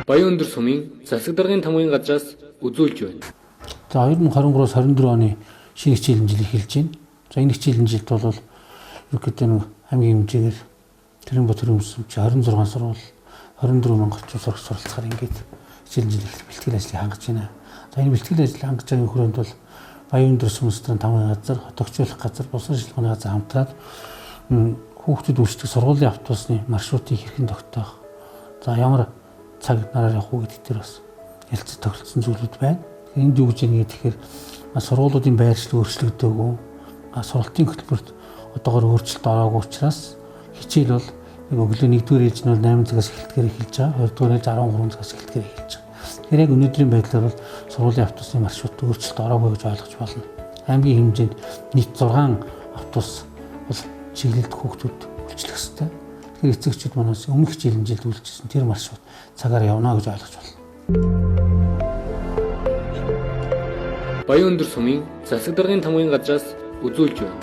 Баянөндөр сумын засаг даргын тамгын газраас үзүүлж байна. За 2023-24 оны шинэ хичээлийн жил эхэлж байна. За энэ хичээлийн жилд бол ерөнхийдөө нэг хамгийн хэмжээгээр тэрэн батөрийн өмсөмж 26 сурвал 24 мянга орчим сурагч суралцахаар ингээд хичээлийн жил бэлтгэл ажлыг хангаж байна. За энэ бэлтгэл ажлыг хангаж байгаа хүрээнд бол Баянөндөр сум засгийн тамгын газар, хотогчлох газар, боловсон шилжүүлэх газар хамтраад хүүхдүүд үйлчлэх сургуулийн автобусны маршрутыг хэрхэн тогтоох. За ямар цаг нараар явах уу гэдэг дээр бас ярилцаж тогтолцсон зүйлүүд байна. Энд юу гэж яагаад тэгэхээр сургуулиудын байршлал өөрчлөгдөөгүй, сургалтын хөтөлбөрт одоогоор өөрчлөлт ороогүй учраас хичээл бол нэг өглөө 1-р ээлж нь бол 8 цагаас эхэлдгээр эхэлж байгаа, 2-р ээлж 13 цагаас эхэлдгээр эхэлж байгаа. Тэгэхээр яг өнөөдрийн байдлаар бол сургуулийн автобусны маршрут өөрчлөлт ороогүй гэж ойлгож болно. Аймгийн хэмжээнд нийт 6 автобус бол чиглэлд хүүхдүүд үйлчлэх ёстой. Тэгэхээр эцэгчид манаас өмнөх хичээлийн жилд үйлчилсэн тэр маршрут цагаар явна гэж ойлгож байна. Баянөндөр сумын засаг даргын тамгын газраас үзүүлж байна.